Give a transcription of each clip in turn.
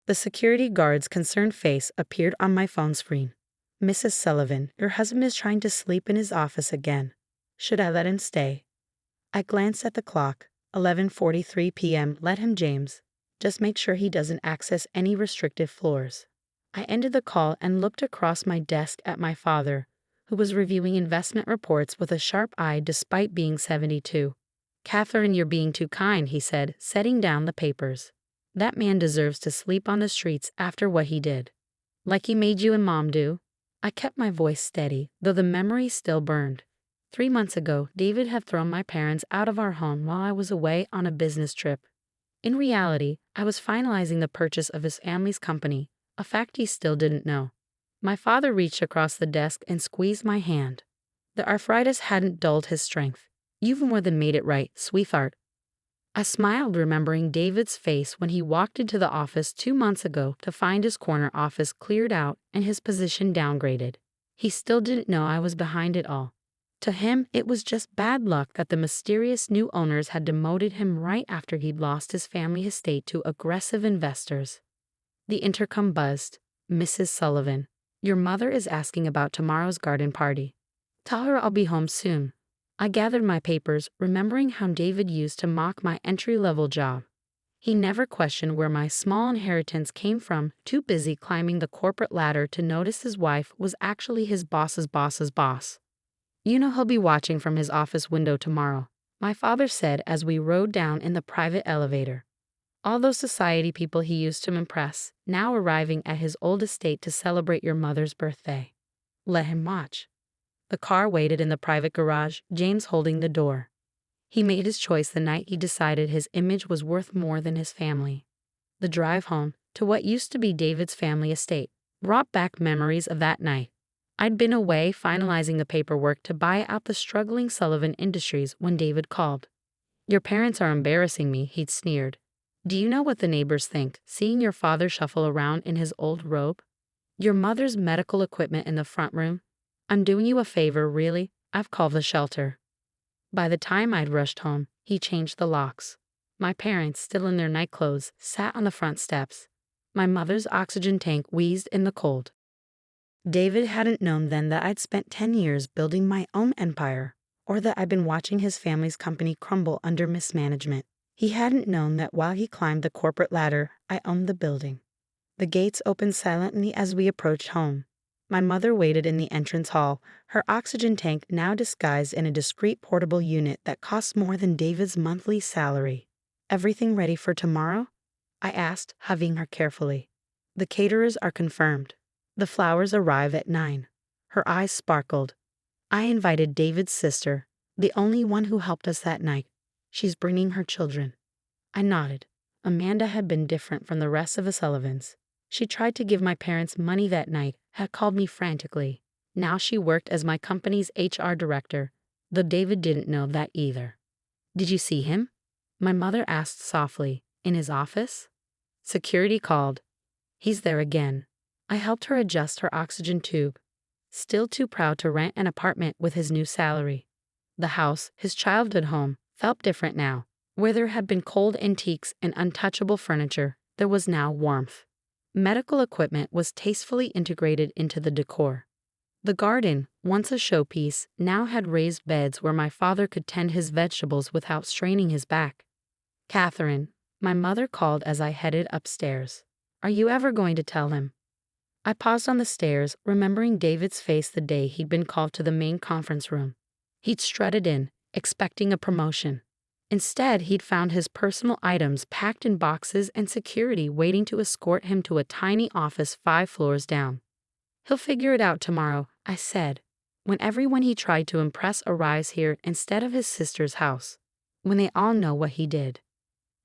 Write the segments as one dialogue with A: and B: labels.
A: The security guard's concerned face appeared on my phone screen. "Mrs. Sullivan, your husband is trying to sleep in his office again. Should I let him stay?" I glanced at the clock. 11:43 p.m. Let him, James. Just make sure he doesn't access any restricted floors. I ended the call and looked across my desk at my father, who was reviewing investment reports with a sharp eye despite being 72. "Catherine, you're being too kind," he said, setting down the papers. "That man deserves to sleep on the streets after what he did." "Like he made you and Mom do?" I kept my voice steady, though the memory still burned. 3 months ago, David had thrown my parents out of our home while I was away on a business trip. In reality, I was finalizing the purchase of his family's company, a fact he still didn't know. My father reached across the desk and squeezed my hand. The arthritis hadn't dulled his strength. "You've more than made it right, sweetheart." I smiled, remembering David's face when he walked into the office 2 months ago to find his corner office cleared out and his position downgraded. He still didn't know I was behind it all. To him, it was just bad luck that the mysterious new owners had demoted him right after he'd lost his family estate to aggressive investors. The intercom buzzed. "Mrs. Sullivan, your mother is asking about tomorrow's garden party. Tell her I'll be home soon." I gathered my papers, remembering how David used to mock my entry-level job. He never questioned where my small inheritance came from, too busy climbing the corporate ladder to notice his wife was actually his boss's boss's boss. "You know he'll be watching from his office window tomorrow," my father said as we rode down in the private elevator. "All those society people he used to impress, now arriving at his old estate to celebrate your mother's birthday. Let him watch." The car waited in the private garage, James holding the door. He made his choice the night he decided his image was worth more than his family. The drive home, to what used to be David's family estate, brought back memories of that night. I'd been away finalizing the paperwork to buy out the struggling Sullivan Industries when David called. "Your parents are embarrassing me," he'd sneered. "Do you know what the neighbors think, seeing your father shuffle around in his old robe? Your mother's medical equipment in the front room? I'm doing you a favor, really. I've called the shelter." By the time I'd rushed home, he changed the locks. My parents, still in their nightclothes, sat on the front steps. My mother's oxygen tank wheezed in the cold. David hadn't known then that I'd spent 10 years building my own empire, or that I'd been watching his family's company crumble under mismanagement. He hadn't known that while he climbed the corporate ladder, I owned the building. The gates opened silently as we approached home. My mother waited in the entrance hall, her oxygen tank now disguised in a discreet portable unit that cost more than David's monthly salary. "Everything ready for tomorrow?" I asked, hugging her carefully. "The caterers are confirmed. The flowers arrive at 9. Her eyes sparkled. "I invited David's sister, the only one who helped us that night. She's bringing her children." I nodded. Amanda had been different from the rest of the Sullivans. She tried to give my parents money that night, had called me frantically. Now she worked as my company's HR director, though David didn't know that either. "Did you see him?" my mother asked softly. "In his office?" Security called. "He's there again." I helped her adjust her oxygen tube. Still too proud to rent an apartment with his new salary. The house, his childhood home, felt different now. Where there had been cold antiques and untouchable furniture, there was now warmth. Medical equipment was tastefully integrated into the decor. The garden, once a showpiece, now had raised beds where my father could tend his vegetables without straining his back. "Catherine," my mother called as I headed upstairs. "Are you ever going to tell him?" I paused on the stairs, remembering David's face the day he'd been called to the main conference room. He'd strutted in, expecting a promotion. Instead, he'd found his personal items packed in boxes and security waiting to escort him to a tiny office 5 floors down. "He'll figure it out tomorrow," I said, when everyone he tried to impress arrives here instead of his sister's house, when they all know what he did.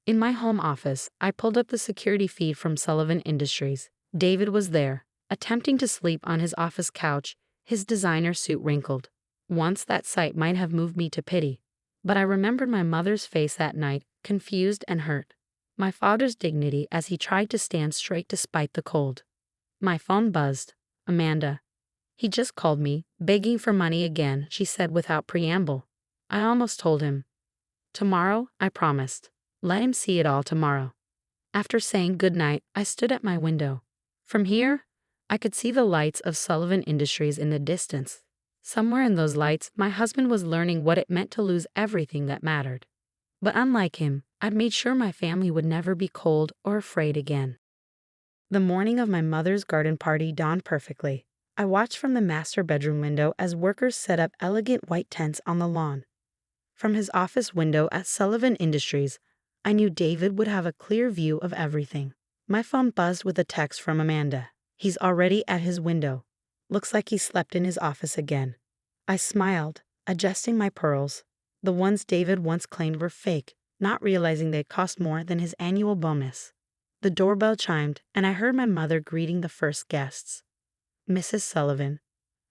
A: In my home office, I pulled up the security feed from Sullivan Industries. David was there, attempting to sleep on his office couch, his designer suit wrinkled. Once that sight might have moved me to pity, but I remembered my mother's face that night, confused and hurt. My father's dignity as he tried to stand straight despite the cold. My phone buzzed. "Amanda." "He just called me, begging for money again," she said without preamble. I almost told him. "Tomorrow," I promised. "Let him see it all tomorrow." After saying goodnight, I stood at my window. From here, I could see the lights of Sullivan Industries in the distance. Somewhere in those lights, my husband was learning what it meant to lose everything that mattered. But unlike him, I'd made sure my family would never be cold or afraid again. The morning of my mother's garden party dawned perfectly. I watched from the master bedroom window as workers set up elegant white tents on the lawn. From his office window at Sullivan Industries, I knew David would have a clear view of everything. My phone buzzed with a text from Amanda. He's already at his window. Looks like he slept in his office again. I smiled, adjusting my pearls. The ones David once claimed were fake, not realizing they'd cost more than his annual bonus. The doorbell chimed, and I heard my mother greeting the first guests. Mrs. Sullivan.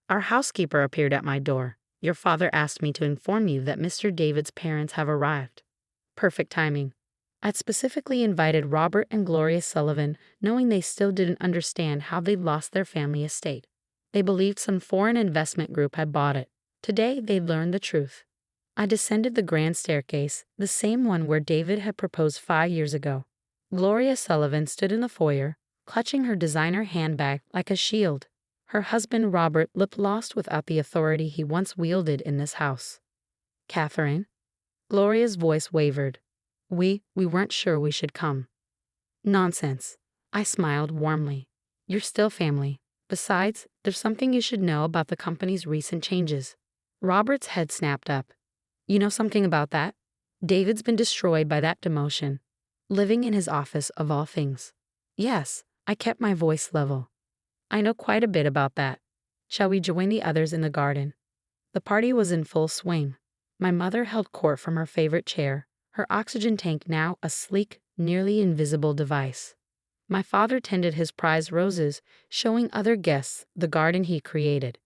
A: Our housekeeper appeared at my door. Your father asked me to inform you that Mr. David's parents have arrived. Perfect timing. I'd specifically invited Robert and Gloria Sullivan, knowing they still didn't understand how they'd lost their family estate. They believed some foreign investment group had bought it. Today, they'd learned the truth. I descended the grand staircase, the same one where David had proposed 5 years ago. Gloria Sullivan stood in the foyer, clutching her designer handbag like a shield. Her husband Robert looked lost without the authority he once wielded in this house. Catherine? Gloria's voice wavered. We weren't sure we should come. Nonsense. I smiled warmly. You're still family. Besides, there's something you should know about the company's recent changes. Robert's head snapped up. You know something about that? David's been destroyed by that demotion. Living in his office of all things. Yes, I kept my voice level. I know quite a bit about that. Shall we join the others in the garden? The party was in full swing. My mother held court from her favorite chair, her oxygen tank now a sleek, nearly invisible device. My father tended his prized roses, showing other guests the garden he created.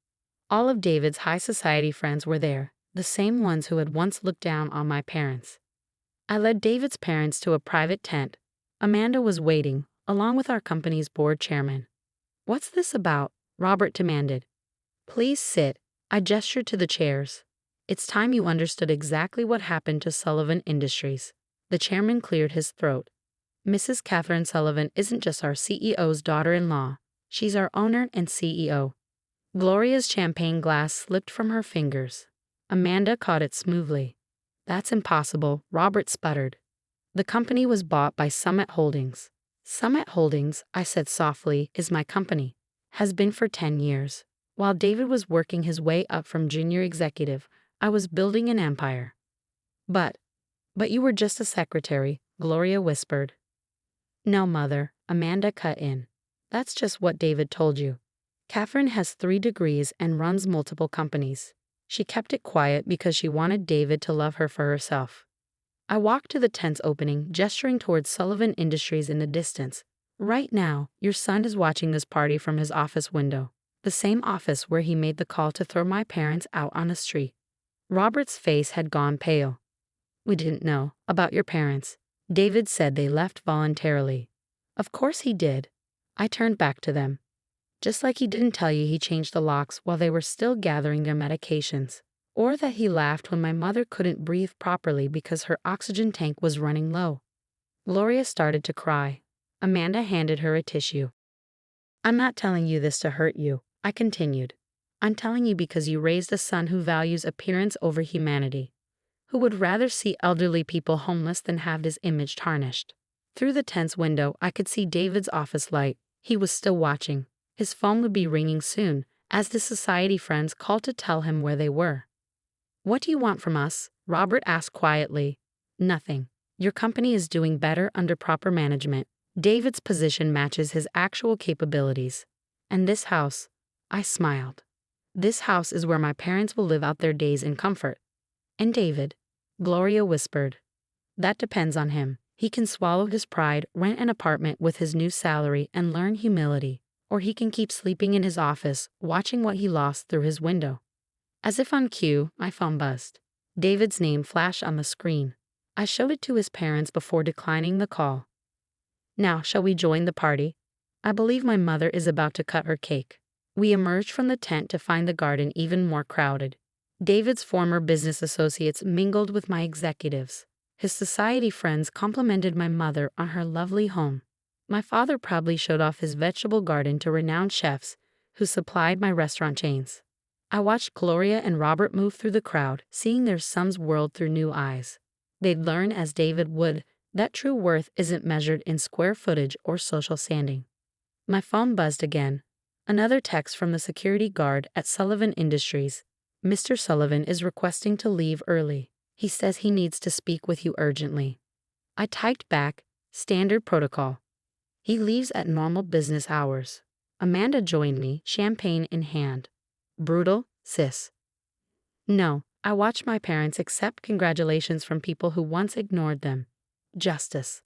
A: All of David's high society friends were there, the same ones who had once looked down on my parents. I led David's parents to a private tent. Amanda was waiting, along with our company's board chairman. What's this about? Robert demanded. Please sit. I gestured to the chairs. It's time you understood exactly what happened to Sullivan Industries. The chairman cleared his throat. Mrs. Catherine Sullivan isn't just our CEO's daughter-in-law. She's our owner and CEO. Gloria's champagne glass slipped from her fingers. Amanda caught it smoothly. That's impossible, Robert sputtered. The company was bought by Summit Holdings. Summit Holdings, I said softly, is my company. Has been for 10 years. While David was working his way up from junior executive, I was building an empire. But you were just a secretary, Gloria whispered. No, Mother, Amanda cut in. That's just what David told you. Catherine has 3 degrees and runs multiple companies. She kept it quiet because she wanted David to love her for herself. I walked to the tent's opening, gesturing towards Sullivan Industries in the distance. Right now, your son is watching this party from his office window, the same office where he made the call to throw my parents out on the street. Robert's face had gone pale. We didn't know about your parents. David said they left voluntarily. Of course he did. I turned back to them. Just like he didn't tell you he changed the locks while they were still gathering their medications. Or that he laughed when my mother couldn't breathe properly because her oxygen tank was running low. Gloria started to cry. Amanda handed her a tissue. I'm not telling you this to hurt you, I continued. I'm telling you because you raised a son who values appearance over humanity, who would rather see elderly people homeless than have his image tarnished. Through the tent's window, I could see David's office light. He was still watching. His phone would be ringing soon, as the society friends called to tell him where they were. What do you want from us? Robert asked quietly. Nothing. Your company is doing better under proper management. David's position matches his actual capabilities. And this house, I smiled. This house is where my parents will live out their days in comfort. And David, Gloria whispered. That depends on him. He can swallow his pride, rent an apartment with his new salary, and learn humility. Or he can keep sleeping in his office, watching what he lost through his window. As if on cue, my phone buzzed. David's name flashed on the screen. I showed it to his parents before declining the call. Now, shall we join the party? I believe my mother is about to cut her cake. We emerged from the tent to find the garden even more crowded. David's former business associates mingled with my executives. His society friends complimented my mother on her lovely home. My father proudly showed off his vegetable garden to renowned chefs who supplied my restaurant chains. I watched Gloria and Robert move through the crowd, seeing their son's world through new eyes. They'd learn, as David would, that true worth isn't measured in square footage or social standing. My phone buzzed again. Another text from the security guard at Sullivan Industries. Mr. Sullivan is requesting to leave early. He says he needs to speak with you urgently. I typed back, standard protocol. He leaves at normal business hours. Amanda joined me, champagne in hand. Brutal, sis. No, I watched my parents accept congratulations from people who once ignored them. Justice.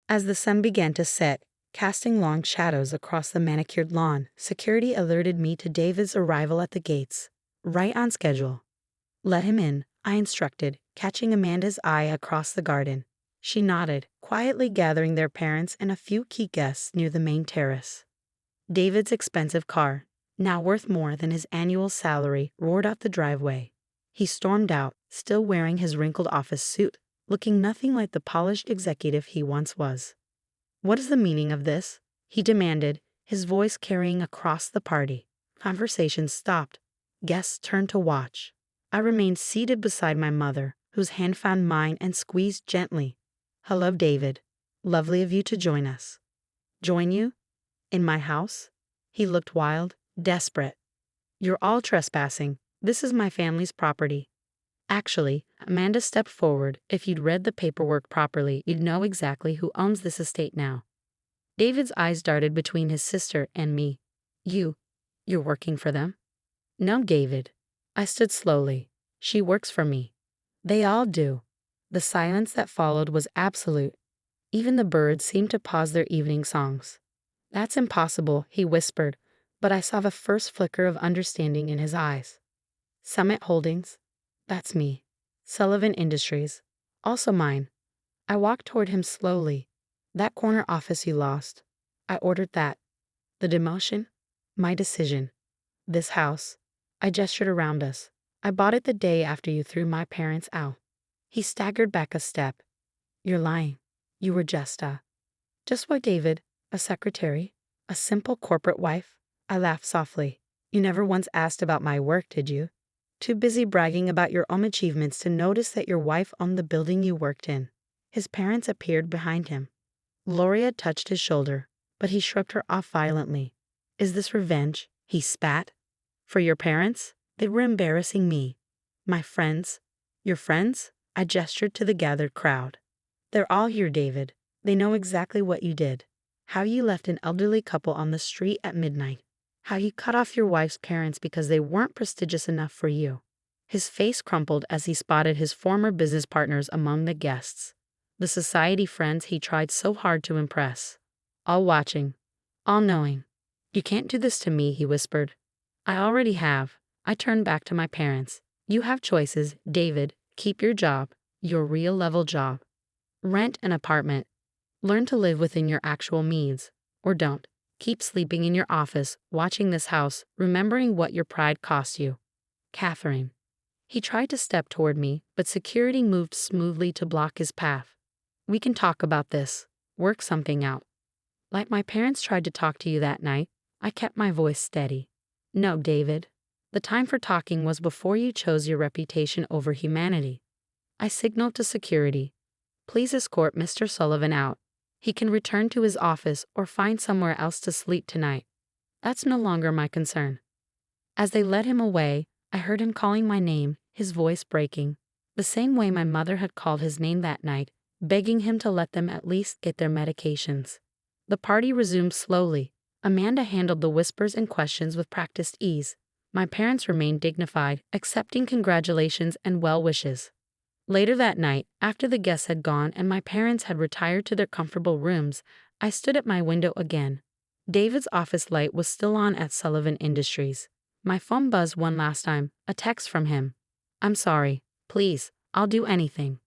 A: As the sun began to set, casting long shadows across the manicured lawn, security alerted me to David's arrival at the gates. Right on schedule. Let him in, I instructed, catching Amanda's eye across the garden. She nodded, quietly gathering their parents and a few key guests near the main terrace. David's expensive car, now worth more than his annual salary, roared out the driveway. He stormed out, still wearing his wrinkled office suit, looking nothing like the polished executive he once was. "What is the meaning of this?" he demanded, his voice carrying across the party. Conversation stopped. Guests turned to watch. I remained seated beside my mother, whose hand found mine and squeezed gently. "Hello, David. Lovely of you to join us." "Join you? In my house?" He looked wild, desperate. "You're all trespassing. This is my family's property." Actually, Amanda stepped forward. "If you'd read the paperwork properly, you'd know exactly who owns this estate now." David's eyes darted between his sister and me. You're working for them?" "No, David." I stood slowly. "She works for me." "They all do." The silence that followed was absolute. Even the birds seemed to pause their evening songs. "That's impossible," he whispered, but I saw the first flicker of understanding in his eyes. "Summit Holdings? That's me. Sullivan Industries? Also mine." I walked toward him slowly. "That corner office you lost. I ordered that." "The demotion?" "My decision." "This house?" I gestured around us. "I bought it the day after you threw my parents out." He staggered back a step. "You're lying. You were just what, David? A secretary? A simple corporate wife?" I laughed softly. "You never once asked about my work, did you? Too busy bragging about your own achievements to notice that your wife owned the building you worked in." His parents appeared behind him. Gloria touched his shoulder, but he shrugged her off violently. "Is this revenge?" he spat. "For your parents? They were embarrassing me." "My friends?" "Your friends?" I gestured to the gathered crowd. "They're all here, David. They know exactly what you did. How you left an elderly couple on the street at midnight. How you cut off your wife's parents because they weren't prestigious enough for you." His face crumpled as he spotted his former business partners among the guests. The society friends he tried so hard to impress. All watching. All knowing. "You can't do this to me," he whispered. "I already have." I turned back to my parents. "You have choices, David. Keep your job. Your real level job. Rent an apartment. Learn to live within your actual means. Or don't. Keep sleeping in your office, watching this house, remembering what your pride cost you. Catherine." He tried to step toward me, but security moved smoothly to block his path. "We can talk about this. Work something out." Like my parents tried to talk to you that night, I kept my voice steady. "No, David. The time for talking was before you chose your reputation over humanity." I signaled to security. "Please escort Mr. Sullivan out. He can return to his office or find somewhere else to sleep tonight. That's no longer my concern." As they led him away, I heard him calling my name, his voice breaking, the same way my mother had called his name that night, begging him to let them at least get their medications. The party resumed slowly. Amanda handled the whispers and questions with practiced ease. My parents remained dignified, accepting congratulations and well wishes. Later that night, after the guests had gone and my parents had retired to their comfortable rooms, I stood at my window again. David's office light was still on at Sullivan Industries. My phone buzzed one last time, a text from him. "I'm sorry. Please, I'll do anything."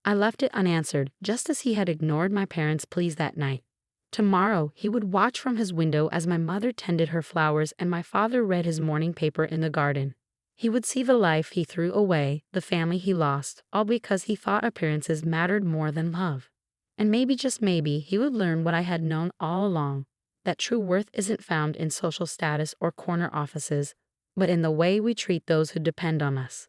A: I left it unanswered, just as he had ignored my parents' pleas that night. Tomorrow, he would watch from his window as my mother tended her flowers and my father read his morning paper in the garden. He would see the life he threw away, the family he lost, all because he thought appearances mattered more than love. And maybe, just maybe, he would learn what I had known all along, that true worth isn't found in social status or corner offices, but in the way we treat those who depend on us.